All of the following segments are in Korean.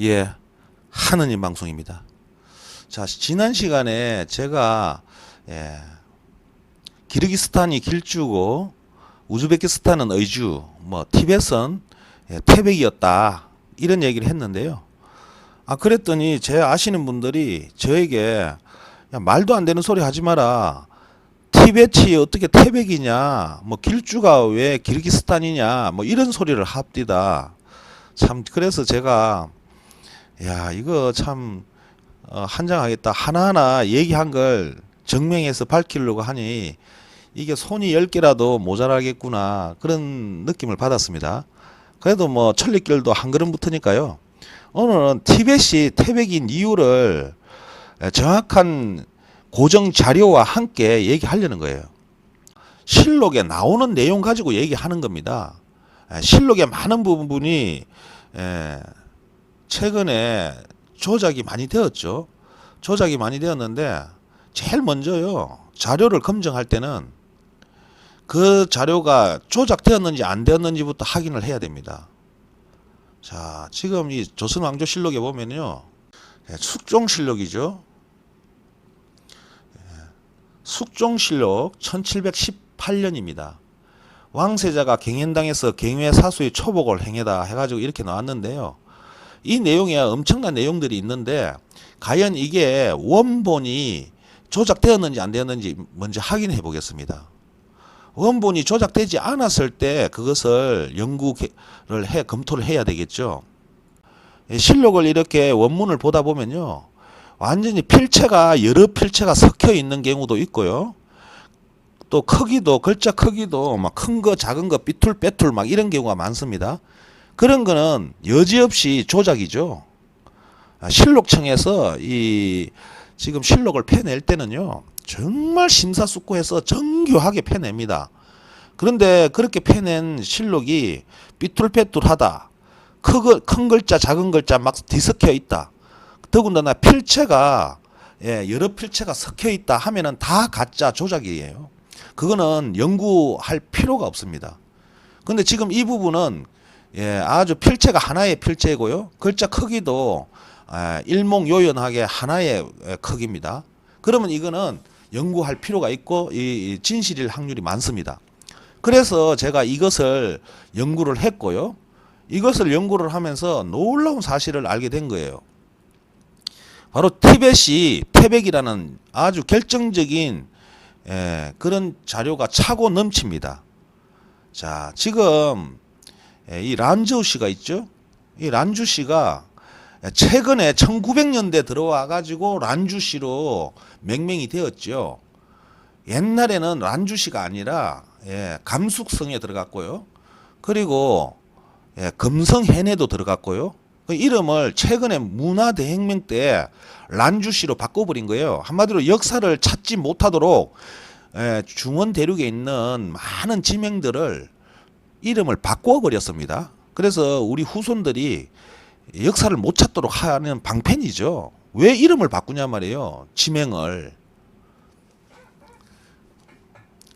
예, 하느님 방송입니다. 자, 지난 시간에 제가 기르기스탄이 길주고 우즈베키스탄은 의주, 티벳은 태백이었다 이런 얘기를 했는데요. 그랬더니 제 아시는 분들이 저에게 야, 말도 안 되는 소리 하지 마라. 티벳이 어떻게 태백이냐, 길주가 왜 기르기스탄이냐, 이런 소리를 합디다. 참 그래서 제가 야, 이거 참 한장하겠다. 하나하나 얘기한 걸 증명해서 밝히려고 하니 이게 손이 10개라도 모자라겠구나 그런 느낌을 받았습니다. 그래도 천리길도 한 걸음부터니까요. 오늘은 티벳이 태백인 이유를 정확한 고정 자료와 함께 얘기하려는 거예요. 실록에 나오는 내용 가지고 얘기하는 겁니다. 실록의 많은 부분이 최근에 조작이 많이 되었죠. 조작이 많이 되었는데 제일 먼저요. 자료를 검증할 때는 그 자료가 조작되었는지 안 되었는지부터 확인을 해야 됩니다. 자, 지금 이 조선왕조실록에 보면요. 숙종실록이죠. 숙종실록 1718년입니다. 왕세자가 경연당에서 경외 사수의 초복을 행해다 해가지고 이렇게 나왔는데요. 이 내용에 엄청난 내용들이 있는데 과연 이게 원본이 조작되었는지 안 되었는지 먼저 확인해 보겠습니다. 원본이 조작되지 않았을 때 그것을 연구를 검토를 해야 되겠죠. 실록을 이렇게 원문을 보다 보면요. 완전히 필체가 여러 필체가 섞여 있는 경우도 있고요. 또 크기도 글자 크기도 막 큰 거 작은 거 삐뚤 빼뚤 막 이런 경우가 많습니다. 그런 거는 여지없이 조작이죠. 실록청에서 이 지금 실록을 펴낼 때는요. 정말 심사숙고해서 정교하게 펴냅니다. 그런데 그렇게 펴낸 실록이 삐뚤빼뚤하다. 큰 글자 작은 글자 막 뒤섞여 있다. 더군다나 필체가 여러 필체가 섞여 있다 하면은 다 가짜 조작이에요. 그거는 연구할 필요가 없습니다. 근데 지금 이 부분은 아주 필체가 하나의 필체고요. 글자 크기도 일목요연하게 하나의 크기입니다. 그러면 이거는 연구할 필요가 있고 이 진실일 확률이 많습니다. 그래서 제가 이것을 연구를 했고요. 이것을 연구를 하면서 놀라운 사실을 알게 된 거예요. 바로 티벳이 태백이라는 아주 결정적인 그런 자료가 차고 넘칩니다. 자, 지금 이 란저우시가 있죠. 이 란주시가 최근에 1900년대 들어와 가지고 란주시로 명명이 되었죠. 옛날에는 란주시가 아니라 감숙성에 들어갔고요. 그리고 금성해내도 들어갔고요. 그 이름을 최근에 문화대혁명 때 란주시로 바꿔버린 거예요. 한마디로 역사를 찾지 못하도록 중원 대륙에 있는 많은 지명들을 이름을 바꿔버렸습니다. 그래서 우리 후손들이 역사를 못 찾도록 하는 방편이죠. 왜 이름을 바꾸냐 말이에요. 지명을.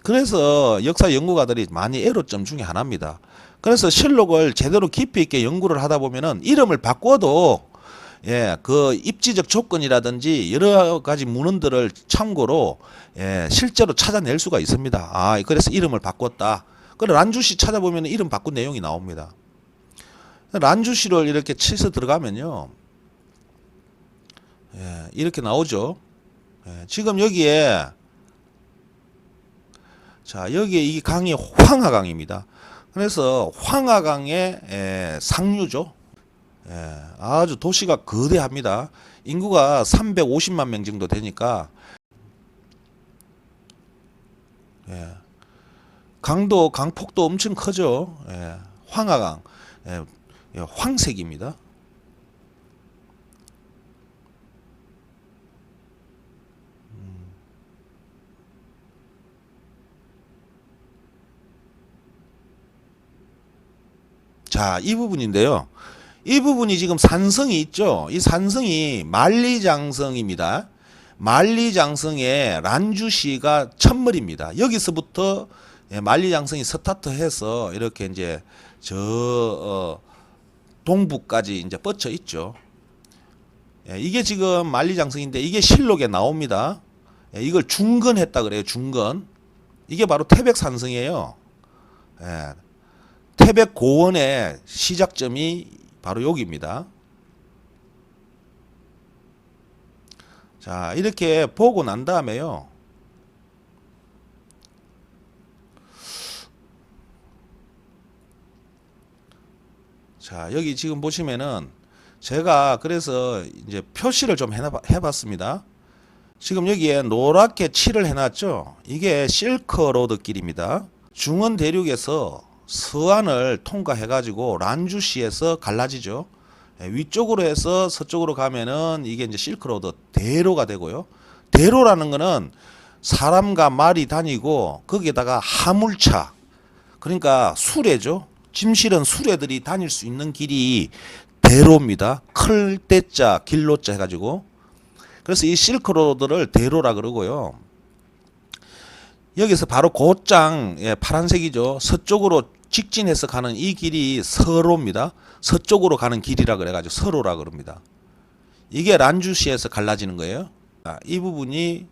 그래서 역사 연구가들이 많이 애로점 중에 하나입니다. 그래서 실록을 제대로 깊이 있게 연구를 하다 보면은 이름을 바꿔도 그 입지적 조건이라든지 여러 가지 문헌들을 참고로 실제로 찾아낼 수가 있습니다. 그래서 이름을 바꿨다. 그래 란주시 찾아보면 이름 바꾼 내용이 나옵니다. 란주시를 이렇게 치서 들어가면요. 이렇게 나오죠. 지금 여기에 자, 여기에 이 강이 황하강입니다. 그래서 황하강의 상류죠. 아주 도시가 거대합니다. 인구가 350만 명 정도 되니까 강폭도 엄청 크죠. 황하강 황색입니다. 자, 이 부분인데요. 이 부분이 지금 산성이 있죠. 이 산성이 만리장성입니다. 만리장성의 란주시가 첫머리입니다. 여기서부터 만리장성이 스타트해서 이렇게 이제 저 동부까지 이제 뻗쳐 있죠. 이게 지금 만리장성인데 이게 실록에 나옵니다. 이걸 중건했다 그래요. 중건. 이게 바로 태백산성이에요. 태백고원의 시작점이 바로 여기입니다. 자, 이렇게 보고 난 다음에요. 자, 여기 지금 보시면은 제가 그래서 이제 표시를 좀 해봤습니다. 지금 여기에 노랗게 칠을 해놨죠. 이게 실크로드 길입니다. 중원 대륙에서 서안을 통과해가지고 란주시에서 갈라지죠. 위쪽으로 해서 서쪽으로 가면은 이게 이제 실크로드 대로가 되고요. 대로라는 거는 사람과 말이 다니고 거기에다가 화물차, 그러니까 수레죠. 짐 실은 수레들이 다닐 수 있는 길이 대로입니다. 클 때자 길로자 해가지고. 그래서 이 실크로드를 대로라 그러고요. 여기서 바로 곧장 파란색이죠. 서쪽으로 직진해서 가는 이 길이 서로입니다. 서쪽으로 가는 길이라 그래가지고 서로라 그럽니다. 이게 란주시에서 갈라지는 거예요. 이 부분이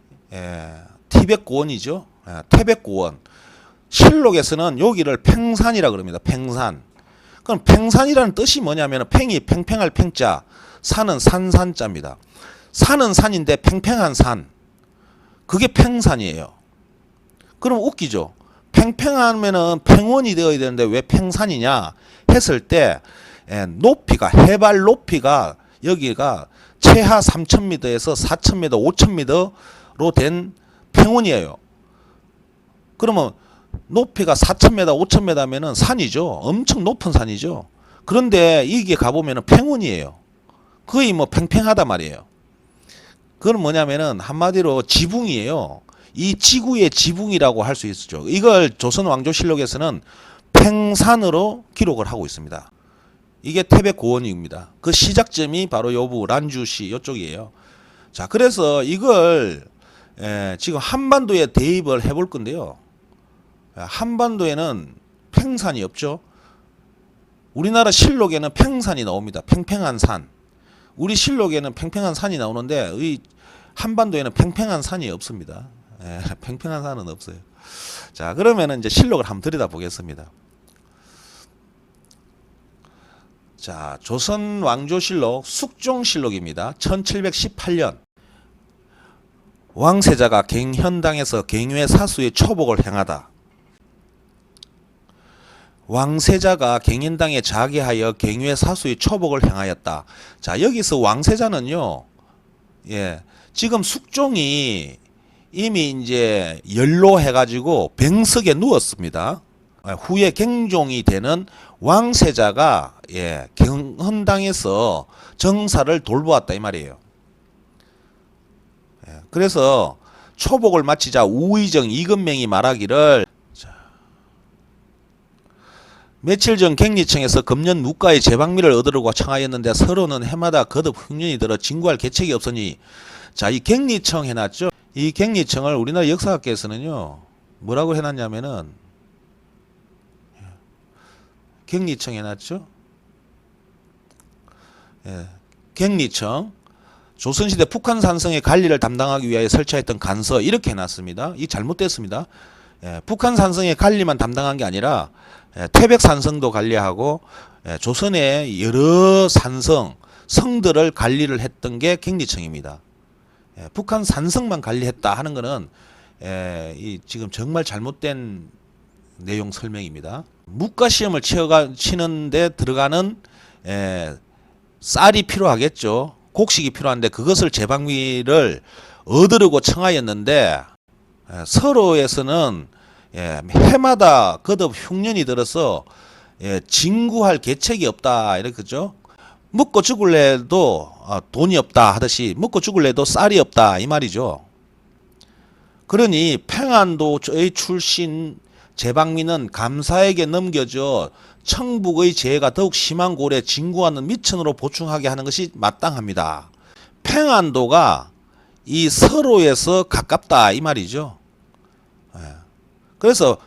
티백고원이죠. 태백고원. 실록에서는 여기를 팽산이라 그럽니다. 팽산. 그럼 팽산이라는 뜻이 뭐냐면 팽이 팽팽할 팽자, 산은 산산자입니다. 산은 산인데 팽팽한 산. 그게 팽산이에요. 그럼 웃기죠. 팽팽하면은 팽원이 되어야 되는데 왜 팽산이냐 했을 때 높이가 해발 높이가 여기가 최하 3,000m에서 4,000m, 5,000m로 된 팽원이에요. 그러면 높이가 4,000m, 5,000m면은 산이죠. 엄청 높은 산이죠. 그런데 이게 가보면은 팽원이에요. 거의 뭐 팽팽하다 말이에요. 그건 뭐냐면은 한마디로 지붕이에요. 이 지구의 지붕이라고 할 수 있죠. 이걸 조선 왕조실록에서는 팽산으로 기록을 하고 있습니다. 이게 태백고원입니다. 그 시작점이 바로 요부 란주시 이쪽이에요. 자, 그래서 이걸 지금 한반도에 대입을 해볼 건데요. 한반도에는 팽산이 없죠. 우리나라 실록에는 팽산이 나옵니다. 팽팽한 산. 우리 실록에는 팽팽한 산이 나오는데 이 한반도에는 팽팽한 산이 없습니다. 팽팽한 산은 없어요. 자, 그러면은 이제 실록을 한번 들여다 보겠습니다. 자, 조선 왕조실록 숙종실록입니다. 1718년 왕세자가 갱현당에서 갱유의 사수의 초복을 행하다. 왕세자가 갱현당에 자계하여 갱유의 사수의 초복을 행하였다. 자, 여기서 왕세자는요, 지금 숙종이 이미 이제 연로해가지고 병석에 누웠습니다. 후에 갱종이 되는 왕세자가 갱헌당에서 정사를 돌보았다 이 말이에요. 그래서 초복을 마치자 우의정 이근명이 말하기를, 며칠 전 갱리청에서 금년 묵가의 제방미를 얻으려고 청하였는데 서로는 해마다 거듭 흉년이 들어 진구할 계책이 없으니. 자, 이 갱리청 해놨죠. 이 갱리청을 우리나라 역사학계에서는요 뭐라고 해놨냐면은 갱리청 해놨죠. 갱리청 조선시대 북한산성의 관리를 담당하기 위하여 설치했던 간서 이렇게 해놨습니다. 이 잘못됐습니다. 북한산성의 관리만 담당한 게 아니라 태백산성도 관리하고 조선의 여러 산성 성들을 관리를 했던 게 갱리청입니다. 북한 산성만 관리했다 하는 것은 이 지금 정말 잘못된 내용 설명입니다. 묵가 시험을 치는데 들어가는 쌀이 필요하겠죠. 곡식이 필요한데 그것을 제방미를 얻으려고 청하였는데 서로에서는 해마다 거듭 흉년이 들어서 진구할 계책이 없다 이렇게죠. 먹고 죽을래도 돈이 없다 하듯이 먹고 죽을래도 쌀이 없다 이 말이죠. 그러니 평안도의 출신 제방미는 감사에게 넘겨져 청북의 재해가 더욱 심한 고래 진구하는 미천으로 보충하게 하는 것이 마땅합니다. 평안도가 이 서로에서 가깝다 이 말이죠. 그래서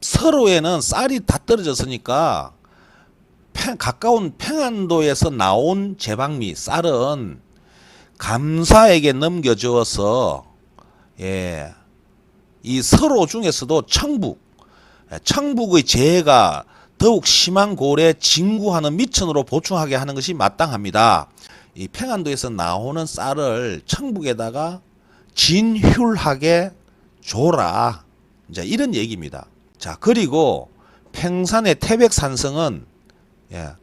서로에는 쌀이 다 떨어졌으니까 가까운 평안도에서 나온 제방미 쌀은 감사에게 넘겨주어서 예, 이 서로 중에서도 청북의 재해가 더욱 심한 고래 진구하는 미천으로 보충하게 하는 것이 마땅합니다. 이 평안도에서 나오는 쌀을 청북에다가 진휼하게 줘라. 이제 이런 얘기입니다. 자, 그리고 평산의 태백산성은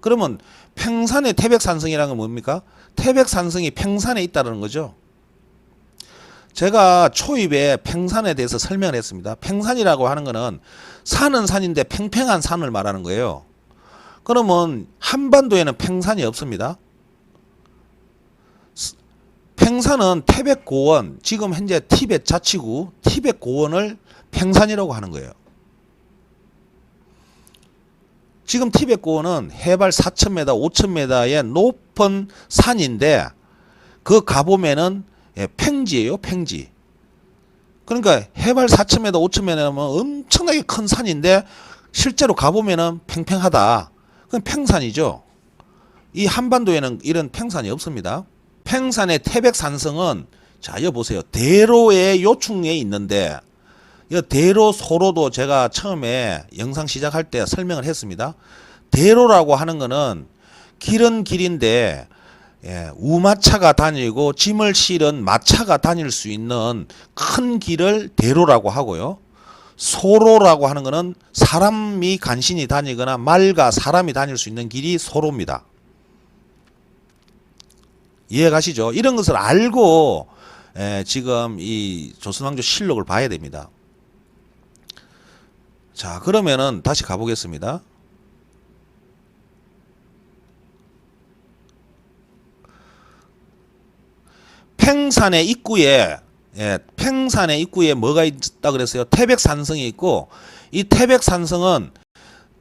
그러면 평산의 태백산성이라는 건 뭡니까? 태백산성이 평산에 있다는 거죠. 제가 초입에 평산에 대해서 설명을 했습니다. 평산이라고 하는 것은 산은 산인데 팽팽한 산을 말하는 거예요. 그러면 한반도에는 평산이 없습니다. 평산은 태백고원, 지금 현재 티벳 자치구 티백고원을 평산이라고 하는 거예요. 지금 티백고원은 해발 4,000m, 5,000m의 높은 산인데 그 가보면은 평지예요, 평지. 그러니까 해발 4,000m, 5,000m면 엄청나게 큰 산인데 실제로 가보면은 팽팽하다. 그건 평산이죠. 이 한반도에는 이런 평산이 없습니다. 평산의 태백산성은 자, 여기 보세요. 대로의 요충에 있는데 이 대로 소로도 제가 처음에 영상 시작할 때 설명을 했습니다. 대로라고 하는 거는 길은 길인데 우마차가 다니고 짐을 실은 마차가 다닐 수 있는 큰 길을 대로라고 하고요. 소로라고 하는 것은 사람이 간신히 다니거나 말과 사람이 다닐 수 있는 길이 소로입니다. 이해가시죠? 이런 것을 알고 지금 이 조선왕조 실록을 봐야 됩니다. 자, 그러면은 다시 가보겠습니다. 평산의 입구에 평산의 입구에 뭐가 있다 그랬어요? 태백산성이 있고 이 태백산성은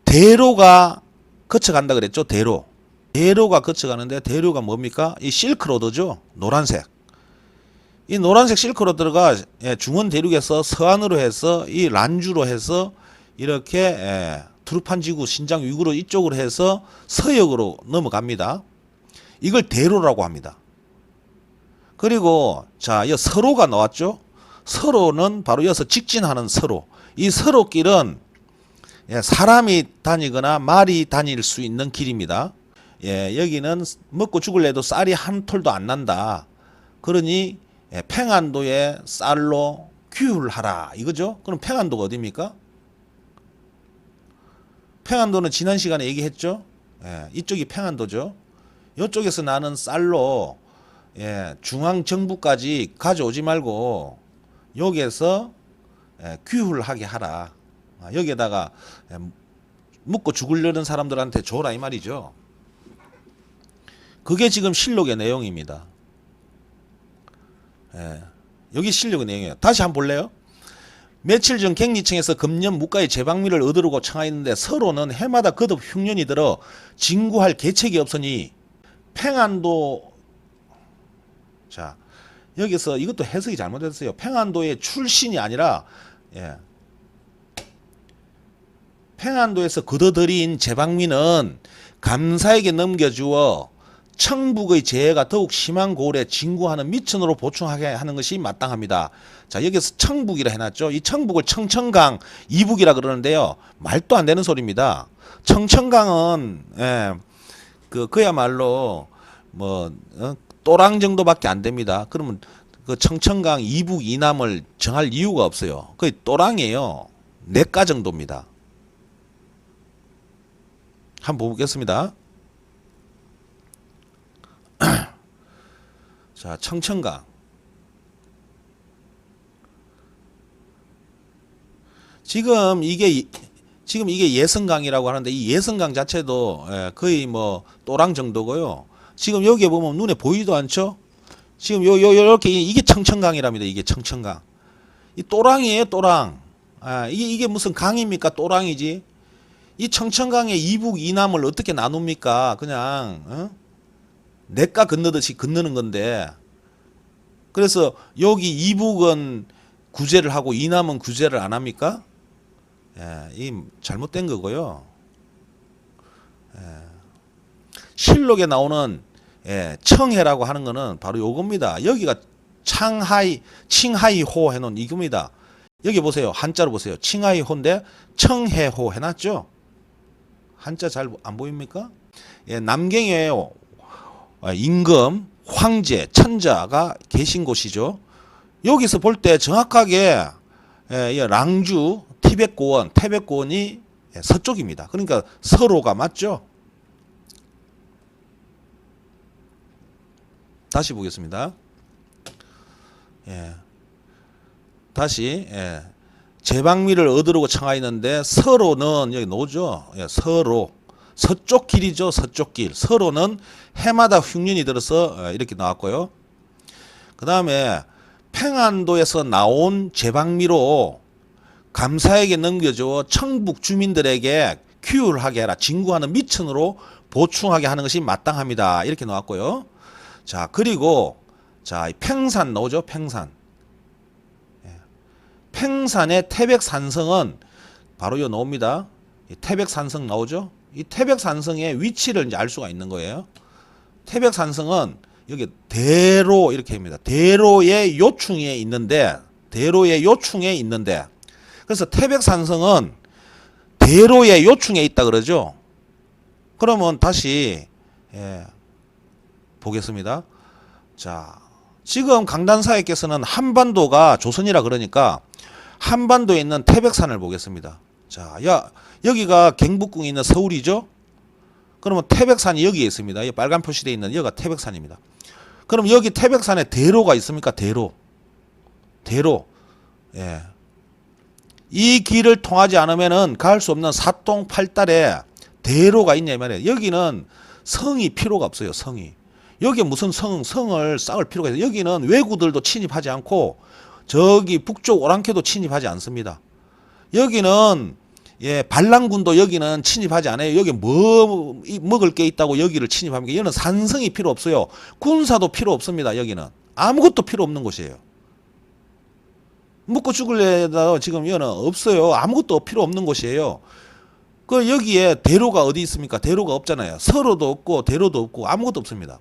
대로가 거쳐간다 그랬죠? 대로가 거쳐가는데 대로가 뭡니까? 이 실크로드죠. 노란색. 이 노란색 실크로드가 중원 대륙에서 서안으로 해서 이 란주로 해서 이렇게 투르판지구 신장 위구르 이쪽으로 해서 서역으로 넘어갑니다. 이걸 대로라고 합니다. 그리고 자, 여 서로가 나왔죠. 서로는 바로 여기서 직진하는 서로. 이 서로길은 사람이 다니거나 말이 다닐 수 있는 길입니다. 여기는 먹고 죽을래도 쌀이 한 톨도 안 난다. 그러니 평안도에 쌀로 규율하라 이거죠. 그럼 평안도가 어디입니까? 평안도는 지난 시간에 얘기했죠. 이쪽이 평안도죠. 이쪽에서 나는 쌀로 중앙정부까지 가져오지 말고 여기에서 규율하게 하라. 여기에다가 묻고 죽으려는 사람들한테 줘라 이 말이죠. 그게 지금 실록의 내용입니다. 여기 실록의 내용이에요. 다시 한번 볼래요? 며칠 전 갱리청에서 금년 무가의 재방미를 얻으려고 청하였는데 서로는 해마다 거듭 흉년이 들어 진구할 계책이 없으니 평안도 자 여기서 이것도 해석이 잘못됐어요. 평안도의 출신이 아니라 평안도에서 거둬들인 재방미는 감사에게 넘겨주어 청북의 재해가 더욱 심한 고을에 진구하는 미천으로 보충하게 하는 것이 마땅합니다. 자, 여기서 청북이라 해놨죠. 이 청북을 청천강 이북이라 그러는데요. 말도 안 되는 소리입니다. 청천강은 그야말로 뭐 또랑 정도밖에 안 됩니다. 그러면 그 청천강 이북 이남을 정할 이유가 없어요. 거의 또랑이에요. 내가 정도입니다. 한번 보겠습니다. 자, 청천강. 지금 이게 예성강이라고 하는데 이 예성강 자체도 거의 뭐 또랑 정도고요. 지금 여기에 보면 눈에 보이지도 않죠? 지금 요렇게 이게 청천강이랍니다. 이게 청천강. 이 또랑이에요, 또랑. 이게 무슨 강입니까? 또랑이지. 이 청천강의 이북 이남을 어떻게 나눕니까? 그냥 냇가 건너듯이 건너는 건데, 그래서 여기 이북은 구제를 하고 이남은 구제를 안 합니까? 이 잘못된 거고요. 실록에 나오는 예, 청해라고 하는 거는 바로 요겁니다. 여기가 칭하이호 해놓은 이겁니다. 여기 보세요. 한자로 보세요. 칭하이호인데 청해호 해놨죠. 한자 잘 안 보입니까? 예, 남경에 임금, 황제, 천자가 계신 곳이죠. 여기서 볼 때 정확하게 예, 랑주, 티벳고원, 태백고원이 서쪽입니다. 그러니까 서로가 맞죠. 다시 보겠습니다. 예. 다시 예. 제방미를 얻으려고 청하였는데 서로는 여기 노죠. 예, 서로 서쪽 길이죠. 서쪽 길. 서로는 해마다 흉년이 들어서 이렇게 나왔고요. 그 다음에 평안도에서 나온 제방미로 감사에게 넘겨줘 청북 주민들에게 규율하게 해라. 진구하는 미천으로 보충하게 하는 것이 마땅합니다. 이렇게 나왔고요. 자, 그리고 자, 팽산 나오죠. 팽산. 팽산의 태백산성은 바로 요 나옵니다. 태백산성 나오죠. 이 태백산성의 위치를 이제 알 수가 있는 거예요. 태백산성은 여기 대로 이렇게 합니다. 대로의 요충에 있는데 그래서 태백산성은 대로의 요충에 있다 그러죠. 그러면 다시 보겠습니다. 자, 지금 강단사님께서는 한반도가 조선이라 그러니까 한반도에 있는 태백산을 보겠습니다. 자, 여기가 경북궁에 있는 서울이죠. 그러면 태백산이 여기에 있습니다. 이 빨간 표시되어 있는 여기가 태백산입니다. 그럼 여기 태백산에 대로가 있습니까? 대로. 예. 이 길을 통하지 않으면은 갈 수 없는 사동 팔달에 대로가 있냐 이 말이에요. 여기는 성이 필요가 없어요. 성이. 여기에 무슨 성을 쌓을 필요가 있어요. 여기는 왜구들도 침입하지 않고 저기 북쪽 오랑캐도 침입하지 않습니다. 여기는 예, 반란군도 여기는 침입하지 않아요. 여기 뭐 먹을 게 있다고 여기를 침입합니까? 여기는 산성이 필요 없어요. 군사도 필요 없습니다. 여기는 아무것도 필요 없는 곳이에요. 먹고 죽을래다 지금 여기는 없어요. 아무것도 필요 없는 곳이에요. 그 여기에 대로가 어디 있습니까? 대로가 없잖아요. 서로도 없고 대로도 없고 아무것도 없습니다.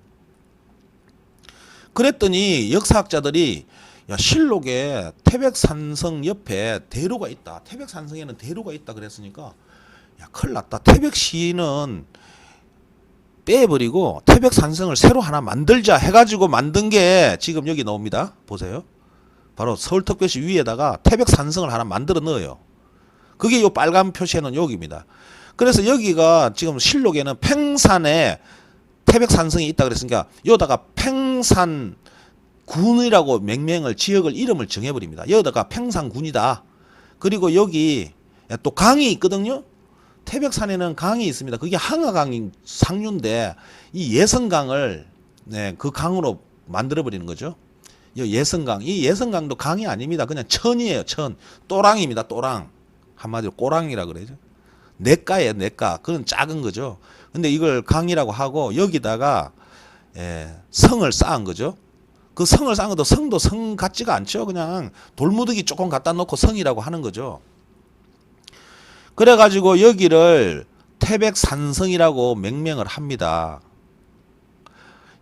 그랬더니 역사학자들이 야, 실록에 태백산성 옆에 대로가 있다. 태백산성에는 대로가 있다 그랬으니까 야, 큰일 났다. 태백시는 빼버리고 태백산성을 새로 하나 만들자 해가지고 만든 게 지금 여기 나옵니다. 보세요. 바로 서울특별시 위에다가 태백산성을 하나 만들어 넣어요. 그게 요 빨간 표시에는 여기입니다. 그래서 여기가 지금 실록에는 팽산에 태백산성이 있다 그랬으니까 여기다가 팽산군이라고 맹명을 지역을 이름을 정해버립니다. 여기다가 팽산군이다. 그리고 여기 또 강이 있거든요. 태백산에는 강이 있습니다. 그게 항아강이 상류인데 이 예성강을 그 강으로 만들어버리는 거죠. 예성강. 이 예성강도 강이 아닙니다. 그냥 천이에요. 천. 또랑입니다. 또랑. 한마디로 꼬랑이라 그러죠. 냇가예요. 냇가. 그건 작은 거죠. 근데 이걸 강이라고 하고 여기다가 성을 쌓은 거죠. 그 성을 쌓은 것도 성도 성 같지가 않죠. 그냥 돌무더기 조금 갖다 놓고 성이라고 하는 거죠. 그래가지고 여기를 태백산성이라고 명명을 합니다.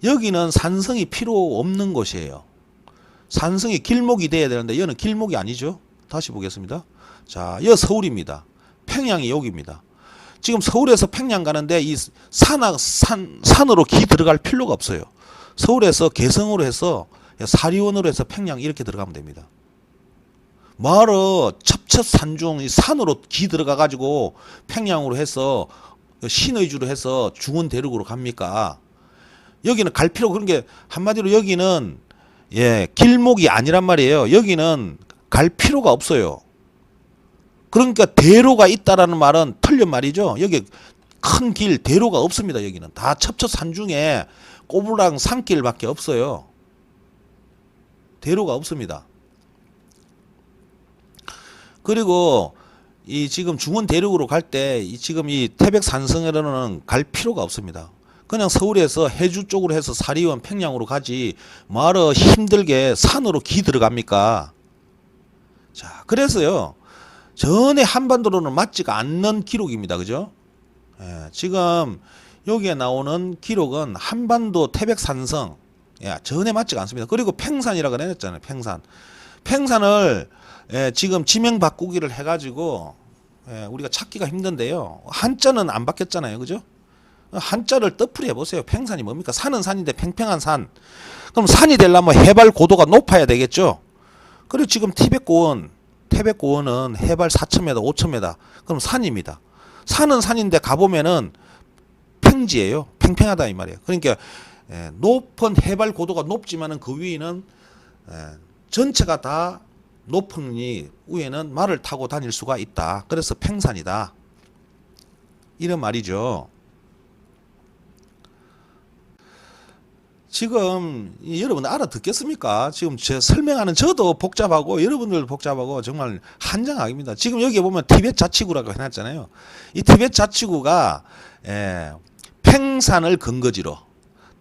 여기는 산성이 필요 없는 곳이에요. 산성이 길목이 돼야 되는데 여기는 길목이 아니죠. 다시 보겠습니다. 자, 여기 서울입니다. 평양이 여기입니다. 지금 서울에서 평양 가는데 이 산으로 기 들어갈 필요가 없어요. 서울에서 개성으로 해서 사리원으로 해서 평양 이렇게 들어가면 됩니다. 뭐하러 첩첩산중 산으로 기 들어가 가지고 평양으로 해서 신의주로 해서 중원대륙으로 갑니까? 여기는 갈 필요 그런 게 한마디로 여기는 길목이 아니란 말이에요. 여기는 갈 필요가 없어요. 그러니까 대로가 있다라는 말은 틀린 말이죠. 여기 큰 길 대로가 없습니다. 여기는 다 첩첩산중에 꼬불랑 산길밖에 없어요. 대로가 없습니다. 그리고 이 지금 중원 대륙으로 갈 때 지금 이 태백산성에는 갈 필요가 없습니다. 그냥 서울에서 해주 쪽으로 해서 사리원 평양으로 가지 뭐하러 힘들게 산으로 기 들어갑니까? 자, 그래서요. 전에 한반도로는 맞지가 않는 기록입니다. 그죠? 지금 여기에 나오는 기록은 한반도 태백 산성, 야, 전혀 맞지가 않습니다. 그리고 팽산이라고 해놨잖아요. 팽산. 팽산을 지금 지명 바꾸기를 해가지고 우리가 찾기가 힘든데요. 한자는 안 바뀌었잖아요. 그죠? 한자를 뜻풀이 해보세요. 팽산이 뭡니까? 산은 산인데 팽팽한 산. 그럼 산이 되려면 해발 고도가 높아야 되겠죠. 그리고 지금 태백고원은 해발 4,000m, 5,000m. 그럼 산입니다. 산은 산인데 가보면은 평지예요. 팽팽하다 이 말이에요. 그러니까 높은 해발 고도가 높지만은 그 위에는 전체가 다 높으니 위에는 말을 타고 다닐 수가 있다. 그래서 팽산이다. 이런 말이죠. 지금 여러분 알아듣겠습니까? 지금 제 설명하는 저도 복잡하고 여러분들도 복잡하고 정말 한장악입니다. 지금 여기 보면 티벳 자치구라고 해놨잖아요. 이 티벳 자치구가 팽산을 근거지로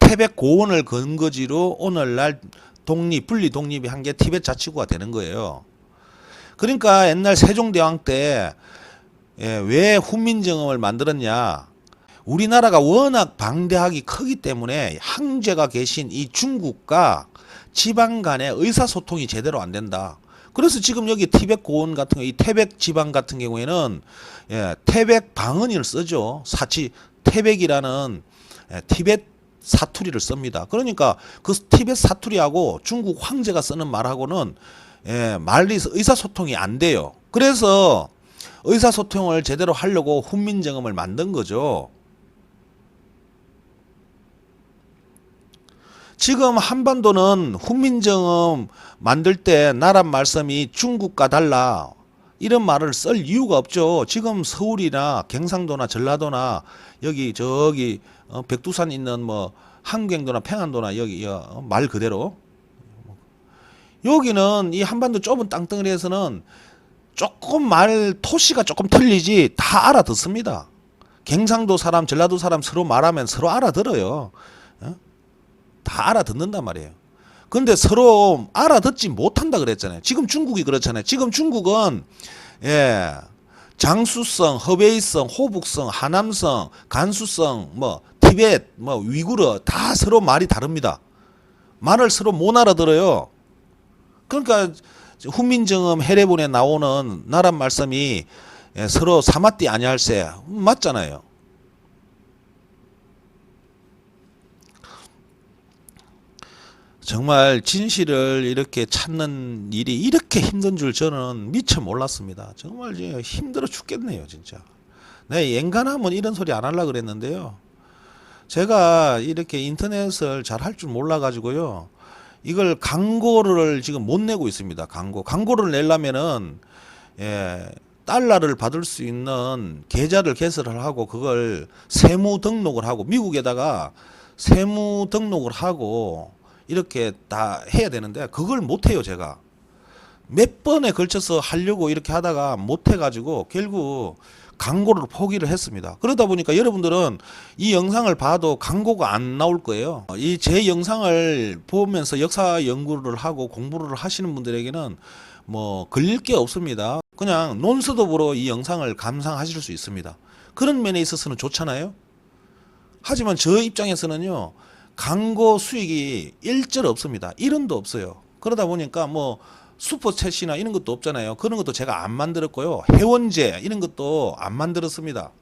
태백 고원을 근거지로 오늘날 분리 독립이 한 게 티벳 자치구가 되는 거예요. 그러니까 옛날 세종대왕 때 왜 훈민정음을 만들었냐? 우리나라가 워낙 방대하기 크기 때문에 황제가 계신 이 중국과 지방 간의 의사소통이 제대로 안 된다. 그래서 지금 여기 티벳 고원 같은 이 태백 지방 같은 경우에는 태백 방언을 쓰죠. 태백이라는 티벳 사투리를 씁니다. 그러니까 그 티벳 사투리하고 중국 황제가 쓰는 말하고는 말이 의사소통이 안 돼요. 그래서 의사소통을 제대로 하려고 훈민정음을 만든 거죠. 지금 한반도는 훈민정음 만들 때 나란 말씀이 중국과 달라 이런 말을 쓸 이유가 없죠. 지금 서울이나 경상도나 전라도나 여기 저기 백두산 있는 뭐 한경도나 평안도나 여기 말 그대로 여기는 이 한반도 좁은 땅덩어리에서는 조금 토시가 조금 틀리지 다 알아듣습니다. 경상도 사람 전라도 사람 서로 말하면 서로 알아들어요. 다 알아듣는단 말이에요. 근데 서로 알아듣지 못한다 그랬잖아요. 지금 중국이 그렇잖아요. 지금 중국은 장수성, 허베이성, 호북성, 하남성, 간수성, 뭐 티벳, 뭐 위구르 다 서로 말이 다릅니다. 말을 서로 못 알아들어요. 그러니까 훈민정음 해례본에 나오는 나란 말씀이 서로 사마띠 아니할세 맞잖아요. 정말 진실을 이렇게 찾는 일이 이렇게 힘든 줄 저는 미처 몰랐습니다. 정말 힘들어 죽겠네요, 진짜. 내 엔간하면 이런 소리 안 하려고 그랬는데요. 제가 이렇게 인터넷을 잘 할 줄 몰라가지고요. 이걸 광고를 지금 못 내고 있습니다. 광고를 내려면은, 달러를 받을 수 있는 계좌를 개설을 하고 그걸 세무 등록을 하고 미국에다가 세무 등록을 하고 이렇게 다 해야 되는데 그걸 못해요. 제가 몇 번에 걸쳐서 하려고 이렇게 하다가 못해가지고 결국 광고를 포기를 했습니다. 그러다 보니까 여러분들은 이 영상을 봐도 광고가 안 나올 거예요. 이 제 영상을 보면서 역사 연구를 하고 공부를 하시는 분들에게는 뭐 걸릴 게 없습니다. 그냥 논스톱으로 이 영상을 감상하실 수 있습니다. 그런 면에 있어서는 좋잖아요. 하지만 저 입장에서는요, 광고 수익이 일절 없습니다. 1원도 없어요. 그러다 보니까 뭐 슈퍼챗이나 이런 것도 없잖아요. 그런 것도 제가 안 만들었고요. 회원제 이런 것도 안 만들었습니다.